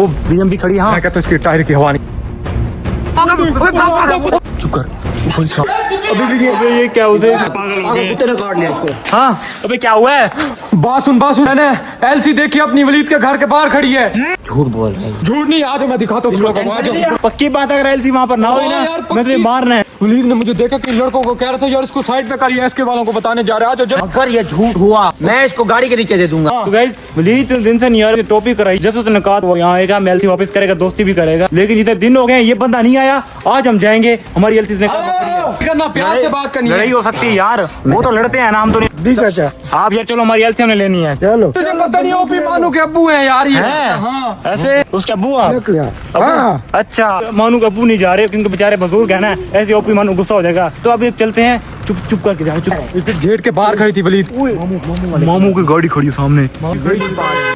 वो बीएम भी खड़ी है। हाँ मैं कहता हूँ इसके टायर की हवा नहीं। चुप कर। अबे ये क्या हुआ? पागल हो गए। तेरे काट लिया इसको। हाँ अबे क्या हुआ है? बात सुन मैंने एलसी देखी अपनी वलीद के घर के बाहर खड़ी है। झूठ बोल रहे हैं। झूठ नहीं, आज मैं दिखाता हूँ। पक्की बात अगर एलसी वहाँ पर ना हो ना मैं तो मारना है। वलीद ने मुझे देखा कि लड़कों को कह रहा था यार इसको साइड पे करिए, इसके वालों को बताने जा रहा है। अगर ये झूठ हुआ मैं इसको गाड़ी के नीचे दे दूंगा। तो गाइस वलीद दिन से नहीं यार टॉपिक कराई, जब उसने कहा वो यहाँ आएगा, एलसी वापस करेगा, दोस्ती भी करेगा, लेकिन इतने दिन हो गए ये बंदा नहीं आया। आज हम जाएंगे, हमारी एलसी ने करना प्यार से बात करनी है। लड़ाई हो सकती है यार, वो तो लड़ते हैं ना, हम तो नहीं। आप यार चलो हमारी एलसी हमने लेनी है। चलो तुझे पता नहीं ओपी मानू के अब्बू हैं यार ये। हाँ ऐसे उसके अब्बू हाँ अच्छा मानू के अब्बू नहीं जा रहे क्योंकि बेचारे बुजुर्ग है ना, ऐसे ओपी मानू गुस्सा हो जाएगा। तो अभी चलते हैं, चुप चुप करके जाओ। चुप इस गेट के बाहर खड़ी थी वलीद। मामू की गाड़ी खड़ी है सामने।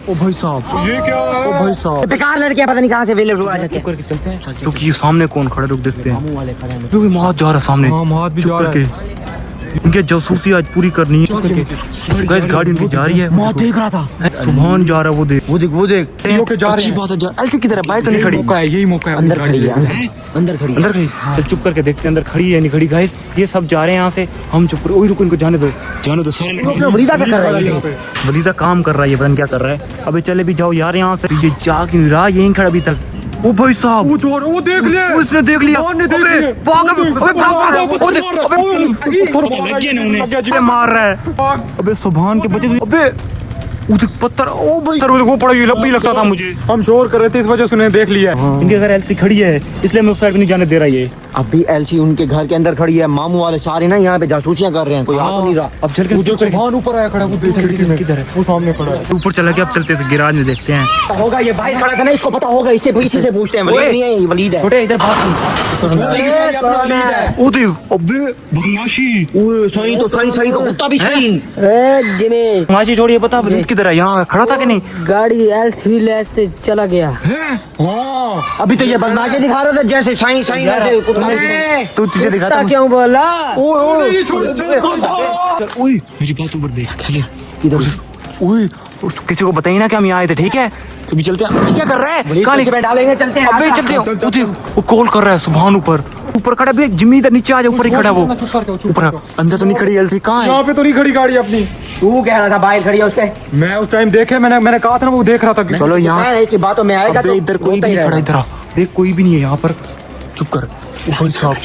ओ भाई साहब ये क्या ओ भाई साहब बेकार लड़कियां पता नहीं कहाँ से अवेलेबल आ जाती है। करके चलते हैं। तो ये सामने कौन खड़ा, रुक देखते हैं। वाले खड़े हैं। क्योंकि मौत जा रहा है सामने। हाँ मौत भी जा रहा है। इनके जासूसी आज पूरी करनी है। गाइस गाड़ी इनकी जा रही है। मौत देख रहा था। सुभान जा रहा है, वो देख वो देख के जा रहे हैं। एलसी की तरह बाइक तो नहीं खड़ी। मौका है, यही मौका है। अंदर खड़ी है। अंदर खड़ी है। अंदर खड़ी। चल चुप करके देखते हैं अंदर खड़ी है नहीं खड़ी। गाइस ये सब जा रहे हैं यहाँ से, हम चुप। ओए रुको, इनको जाने दो, जाने दो। वलीदा क्या कर रहा है? वलीदा काम कर रहा है, ये पता नहीं क्या कर रहा है। अबे चले भी जाओ यार यहाँ से। ये जा क्यों नहीं रहा, यहीं खड़ा अभी तक। ओ भाई साहब वो देख लिया, उसने देख लिया। मार रहा है। अबे सुभान के बच्चे। अबे उधर पत्थर। ओ भाई सर वो पड़ा, ये लंबी लगता था मुझे। हम शोर कर रहे थे इस वजह से उन्हें देख लिया। इनके घर एलसी खड़ी है इसलिए मैं उस साइड नहीं जाने दे रहा। ये अभी एलसी उनके घर के अंदर खड़ी है। मामू वाले सारे ना यहाँ पे जासूसियां कर रहे हैं, कोई आ तो नहीं रहा। अब चल के सुभान ऊपर आया खड़ा, वो देख खिड़की में किधर है? वो सामने खड़ा है। ऊपर चला गया। अब चलते हैं गिराज में देखते हैं। होगा ये भाई खड़ा था ना, इसको पता होगा, इससे से पूछते हैं। वलीद नहीं है, ये वलीद है। छोटे इधर बात सुन। ओ देख अबे बदमाशी। ओए सही तो सही का कुत्ता भी सही। बदमाशी छोड़िए, पता वलीद किधर है? यहाँ खड़ा था कि नहीं? गाड़ी एलसी लेते चला गया। हाँ अभी तो ये बदमाशी दिखा रहा था जैसे साई वैसे कुत्ता। तू तुझे दिखाता हूँ। क्यों बोला? ओए मेरी बात ऊपर देख। चलिए इधर ओए किसी को बताइए ना कि हम यहाँ आए थे, ठीक है? तो भी चलते हैं। क्या कर रहा है? काली पे डालेंगे, चलते हैं। अबे चलते हैं। वो कॉल कर रहा है सुभान ऊपर खड़ा भी। जिम्मी इधर नीचे आ जा, ऊपर ही खड़ा वो। ऊपर अंदर तो नहीं खड़ी एलसी, कहाँ है? यहाँ पे तो नहीं खड़ी गाड़ी अपनी। तू कह रहा था बाहर खड़ी है उसके। मैं उस टाइम देखे, मैंने कहा था ना, वो देख रहा था। चलो यहाँ ऐसी बातों में आएगा तो इधर कोई भी नहीं खड़ा। इधर देख कोई भी नहीं है यहाँ पर। चुप कर। भाई साहब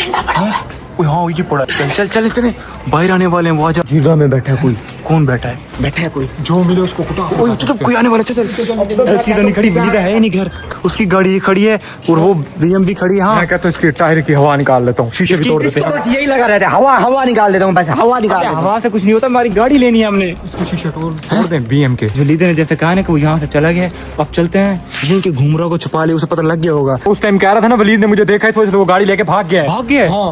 हाँ ये पड़ा। चल चले बाहर आने वाले हैं। वो आजा। जीगा में बैठा कोई। कौन बैठा है? बैठा है कोई। जो मिले उसको कुटा। ओए चुप, कोई आने वाला। चल एलसी तो नहीं खड़ी, वलीदा है नहीं घर। उसकी गाड़ी खड़ी है और वो बीएम भी खड़ी है। हाँ मैं कहता हूँ इसके टायर की हवा निकाल लेता हूँ, शीशे भी तोड़ देते हैं। बस यही लगा रहता है, हवा निकाल देता हूँ, बस हवा निकाल देता हूँ। हवा से कुछ नहीं होता, हमारी गाड़ी लेनी है हमने। उसको शीशे तोड़ दें बीएम के। वलीदा ने जैसे कहा ना कि वो यहाँ से चला गया। अब चलते हैं, यहीं के घूम रहा को छुपा ले, उसे पता लग गया होगा। उस टाइम कह रहा था ना वलीद ने मुझे देखा, इस वजह से वो गाड़ी लेके भाग गया।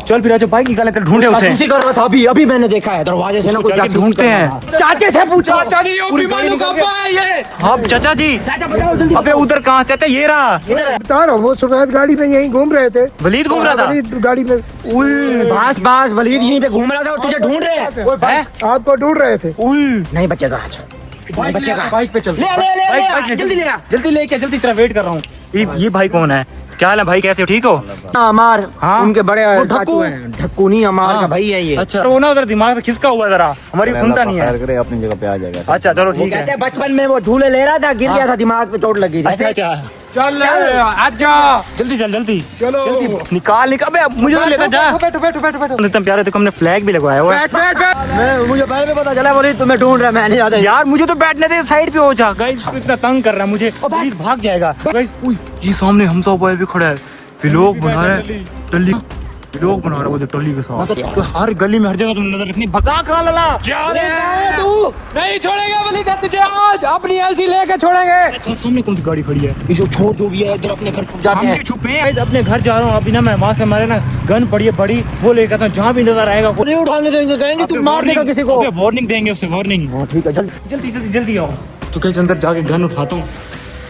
चल फिर बाइक निकाले, ढूंढे उसे। उसी कर रहा था अभी मैंने देखा है दरवाजे से ना कोई जासूस ढूंढते कर हैं। रहा था। चाचे से पूछो। चाचा नहीं, ओपी मानू का अब्बा है ये। हाँ चाचा जी। चाचा बताओ जल्दी। अबे उधर कहाँ? चाचा ये रहा। बता रहा हूँ, वो सफेद गाड़ी में यहीं घूम रहे थे। वलीद घूम रहा था गाड़ी में। बस वलीद यहीं पे घूम रहा था और तुझे ढूंढ रहे हैं। आपको ढूंढ रहे थे। नहीं बचेगा आज, नहीं बचेगा। बाइक पे चल। ले जल्दी लेके जल्दी तेरा वेट कर रहा हूँ। ये भाई कौन है? क्या हाल है भाई, कैसे हो? ठीक हो? अमार। हाँ? उनके बड़े वो चाचू हैं। ढक्कू नहीं, अमार का भाई है ये। अच्छा वो ना उधर दिमाग से खिसका हुआ जरा, हमारी सुनता नहीं है। अपनी जगह पे आ जाएगा। अच्छा चलो वो ठीक कहते है। हैं बचपन में वो झूले ले रहा था, गिर गया था, दिमाग पे चोट लगी थी। अच्छा चल आजा। जल्दी चलो निकाल। अबे मुझे तो लेकर जा। बैठो। इतना प्यारा देखो, हमने फ्लैग भी लगवाया हुआ है। मैं मुझे पहले भी पता चला बोली तुम्हें ढूंढ रहा, मैं नहीं आता यार मुझे तो बैठने दे, साइड पे हो जा। गाइस इतना तंग कर रहा है मुझे, प्लीज भाग जाएगा। गाइस ये सामने हमसा बॉय भी खड़ा है। व्लॉग बना रहा है टल्ली, व्लॉग बना रहा है वो टल्ली के साथ। तो हर गली में हर जगह तुम नजर रखनी। भगा खा लला तू नहीं छोड़ेगा वलीद तुझे, आज अपनी एलसी लेके छोड़ेंगे। सामने कौन सी गाड़ी खड़ी है? ये जो छोड़ जो भी है इधर अपने घर छुप जाते हम हैं। भी छुपे हैं। अपने घर जा रहा हूँ अभी ना मैं, वहाँ से हमारे ना गन पड़ी है बड़ी, वो लेकर आता हूँ। जहाँ भी नजर आएगा नहीं उठाने देंगे, कहेंगे तुम मार देगा किसी को। वार्निंग देंगे उसे, वार्निंग। ठीक है जल्दी आओ। तो कैसे अंदर जाके गन उठाता हूँ,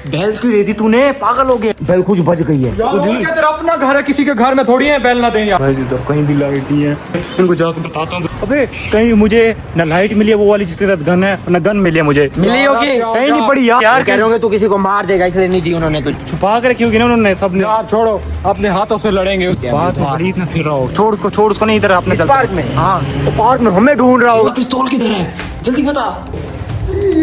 बैल की दे दी तूने, पागल हो गया। बैल कुछ बच गई है। यार, और क्या, तेरा अपना घर है, किसी के घर में थोड़ी है बैल ना दें यार। भाई इधर कहीं भी लाइट नहीं है, इनको जाकर बताता हूँ। अबे कहीं मुझे ना लाइट मिली है वो वाली जिसके साथ गन है, ना गन मिली है मुझे, मिली होगी, कहीं नहीं पड़ी यार। यार कह रहे होंगे तू किसी को मार देगा इसलिए नहीं दी उन्होंने तुझे। छुपा कर रखी होगी ना उन्होंने सबने। यार छोड़ो, अपने हाथों से लड़ेंगे। बात में बड़ी इतना फिर रहा हो, छोड़ उसको नहीं, इधर अपने इस चलते हैं। पार्क में? हाँ तो पार्क में हमें ढूंढ रहा होगा। पिस्तौल किधर है, जल्दी बता।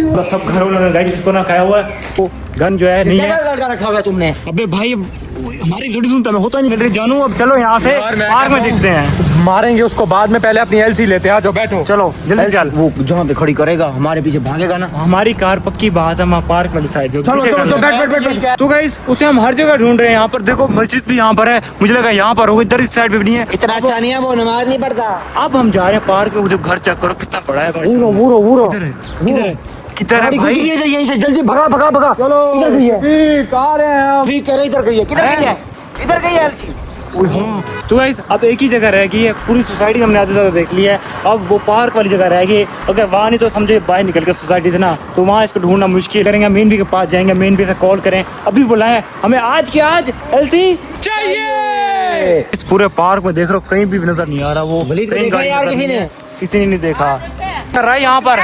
बस सब घर वालों ने गाइस जिसको ना खाया हुआ है वो गन जो है नहीं है। लड़का रखा हुआ है तुमने? अबे भाई हमारी थोड़ी सुनता, मैं होता नहीं जानू। अब चलो यहाँ से यार, मैं पार्क में कहता हूँ, देखते हैं। मारेंगे उसको बाद में, पहले अपनी एलसी लेते हैं। आ जाओ, बैठो। चलो जल्दी चल। वो जहाँ पे खड़ी करेगा हमारे पीछे भागेगा ना। हमारी कार पक्की बात है, वहाँ पार्क वाली साइड। चलो, बैठ। तो गाइस उसे हम हर जगह ढूंढ रहे हैं। यहाँ पर देखो मस्जिद भी यहाँ पर है, मुझे लगा यहाँ पर होगा, इधर इस साइड पे भी नहीं है। इतना अच्छा नहीं है वो, नमाज नहीं पढ़ता। अब हम जा रहे हैं पार्क में, वो जो घर चेक करो कितना बड़ा है भाई। वो किधर है, किधर है, किधर है भाई? यहीं से जल्दी भगा। चलो, इधर गई है। ठीक, आ रहे हैं हम। ठीक कह रहे, इधर गई है। किधर गई है? इधर गई है। तो गाइस अब एक ही जगह रह गई है, पूरी सोसाइटी हमने आधे ज्यादा देख ली है। अब वो पार्क वाली जगह रह गई है। अगर वहाँ नहीं तो समझे बाहर निकल के सोसाइटी से ना, तो वहाँ इसको ढूंढना मुश्किल। करेंगे मेन बी के पास जाएंगे, मेन बी से कॉल करें, अभी बुलाएं हमें आज के आज एलसी चाहिए। इस पूरे पार्क में देख रहे हो कहीं भी नजर नहीं आ रहा। वो वलीद को कहीं देखा गाड़ी यार नजर किसी नहीं ने? है। किसी ने नहीं देखा। कर रहा है यहाँ पर,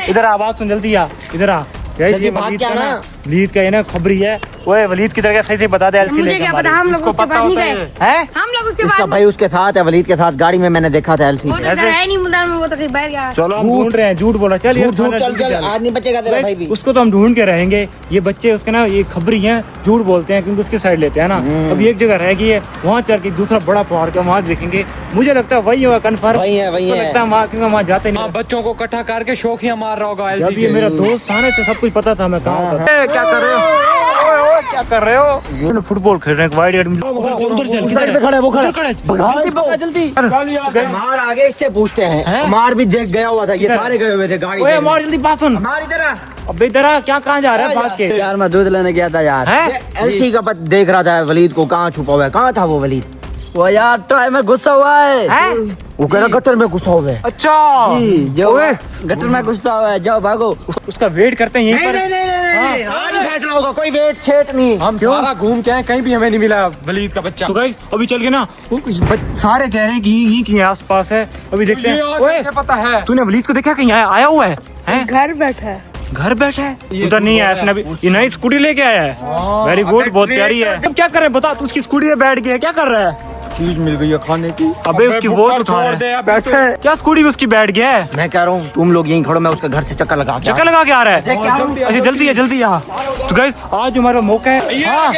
इधर आवाज सुन, जल्दी आ, इधर आ। जल्दी भाग के आना। वलीद का ये ना खबरी है। ओए वलीद किधर गया, सही से बता दे। एलसी मुझे क्या पता, हम लोग उसके पास नहीं गए। हैं? हम लोग उसके इसका पास भाई उसके साथ है, वलीद के साथ गाड़ी में मैंने देखा था एलसी। वो तो इधर है नहीं मुदार में, वो तो कहीं बैठ गया। चलो हम ढूंढ रहे हैं, झूठ बोला। चल यार, झूठ जल्दी चल, आज नहीं बचेगा तेरा भाई भी। उसको तो हम ढूंढ के रहेंगे। ये बच्चे उसके ना ये खबरी हैं, झूठ बोलते हैं क्योंकि उसकी साइड लेते हैं ना। अभी एक जगह रह गई है, वहाँ चल के दूसरा बड़ा पार्क है, वहाँ देखेंगे। मुझे लगता है वही होगा कन्फर्म, वही है। लगता है वहाँ, क्योंकि वहाँ जाते हाँ, नहीं। बच्चों को इकट्ठा करके शौकिया मार रहा होगा जब ये मेरा दोस्त था ना, तो सब कुछ पता था मैं कहाँ होता था। क्या कर रहे हो, क्या कर रहे हो? फुटबॉल खेल रहे हैं, वाइड उधर चल, किधर पे खड़ा है, वो खड़ा है। जल्दी भगा, जल्दी। मार आगे इससे पूछते हैं। मार भी देख गया हुआ था, ये सारे गए हुए थे गाड़ी ओए में। मार जल्दी, बात सुन। मार इधर आ। अब इधर आ, क्या कहाँ जा रहा है भाग के? यार मैं दूध लेने गया था यार। हैं? एलसी का पत देख रहा था वलीद को, कहाँ छुपा हुआ है। कहाँ था वो वलीद? वो यार ट्राई में घुसा हुआ है। हैं? वो कह रहा गटर में घुसा हुआ है। अच्छा जो ओए, गटर में घुसा हुआ है, जाओ भागो। उसका वेट करते हैं यहीं पर। नहीं, आज ही फैसला होगा, कोई वेट छेट नहीं। हम सारा घूम के आए, कहीं भी हमें नहीं मिला वलीद का बच्चा। तो गाइस अभी चल के ना वो सारे कह रहे हैं कि यहीं कहीं आसपास है, अभी देखते हैं। ओए पता है, तूने वलीद को देखा कहीं आया हुआ है? हैं? घर बैठा है। घर बैठा है, उधर नहीं आया इसने अभी। ये नई स्कूटी लेके आया है, वेरी गुड, बहुत प्यारी है। अब क्या कर रहे हैं बता, तू उसकी स्कूटी पे बैठ गया, क्या कर रहा है? चीज मिल गई है खाने की। अबे उसकी वो उठा रहा है, बैठा है क्या, स्कूटी भी उसकी बैठ गया है। मैं कह रहा हूँ तुम लोग यहीं खड़ो, मैं उसके घर से चक्कर लगा के चक्कर लगा के आ रहा है। अच्छा जल्दी है, जल्दी आ। तो गाइस आज हमारा मौका है। हाँ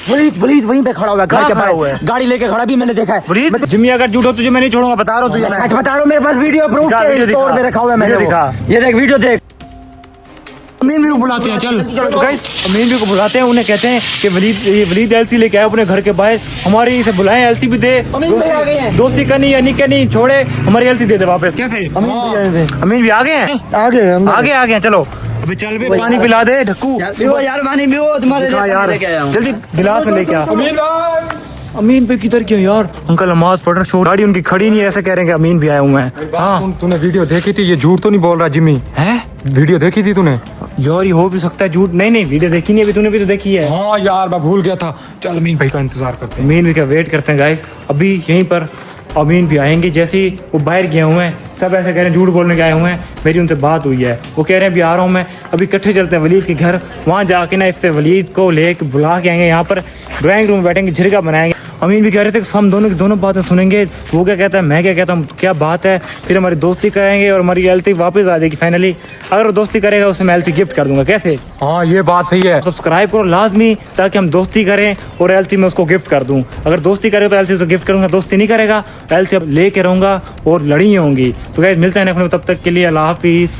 वलीद वहीं पे खड़ा हुआ है, घर कहाँ के खड़ा हुआ है? बाहर गाड़ी लेके खड़ा भी मैंने देखा है। वलीद जिम्मी अगर झूठ हो तुझे मैं नहीं छोड़ूंगा, बता रहा हूँ तुझे। सच बता रहा हूँ, मेरे पास वीडियो प्रूफ दिखा, वीडियो स्टोर दिखा। में रखा हुआ है मैंने। वीडियो वो। दिखा। ये देख वीडियो देख। अमीन भी को बुलाते हैं, चल। तो गाइस अमीन भी को बुलाते हैं, उन्हें कहते हैं कि वलीद एलसी लेके आए अपने घर के बाहर, हमारी इसे बुलाएं, एलसी भी दे। अमीन भाई आ गए हैं। दोस्ती करनी या नहीं करनी छोड़े, हमारी एलसी दे दे वापस। कैसे अमीन भी आ गए हैं? आ गए हैं, चलो अभी चल भी पानी पिला दे ढक्कू। यार मानी भी वो तुम्हारे लिए यार लेके आया हूँ। जल्दी गिलास में लेके आ। अमीन पे किधर गया यार? अंकल नमाज पढ़ रहे, गाड़ी उनकी खड़ी नहीं है, ऐसे कह रहे हैं कि अमीन भी आए हुए हैं। हाँ तूने वीडियो देखी थी, ये झूठ तो नहीं बोल रहा जिम्मी? है वीडियो देखी थी तूने? यार ये हो भी सकता है झूठ। नहीं वीडियो देखी नहीं अभी, तूने भी तो देखी है। हाँ यार मैं भूल गया था। चल अमीन भाई का इंतजार करते हैं। अमीन भी का वेट करते हैं गाइस, अभी यहीं पर अमीन भी आएंगे। जैसे ही वो बाहर गए हुए हैं, सब ऐसे कह रहे हैं झूठ बोलने के आए हुए हैं। मेरी उनसे बात हुई है, वो कह रहे हैं अभी आ रहा हूँ मैं। अभी इकट्ठे चलते हैं वलीद के घर, वहाँ जाके ना इससे वलीद को लेके बुला के आएंगे, यहाँ पर ड्राइंग रूम में बैठेंगे, झिरका बनाएंगे। अमीन भी कह रहे थे कि हम दोनों की दोनों बातें सुनेंगे, वो क्या कहता है मैं क्या कहता हूँ, क्या बात है। फिर हमारी दोस्ती करेंगे और हमारी एलसी वापस आ जाएगी फाइनली। अगर वो दोस्ती करेगा उसे मैं एलसी गिफ्ट कर दूंगा। कैसे? हाँ ये बात सही है। सब्सक्राइब करो लाजमी, ताकि हम दोस्ती करें और एलसी में उसको गिफ्ट कर दूं। अगर दोस्ती करेगा तो एलसी उसको गिफ्ट करूंगा, दोस्ती नहीं करेगा एलसी अब लेके रहूंगा और लड़ी होंगी। तो गाइस मिलते हैं नेक्स्ट में, तब तक के लिए अल्लाह हाफिज।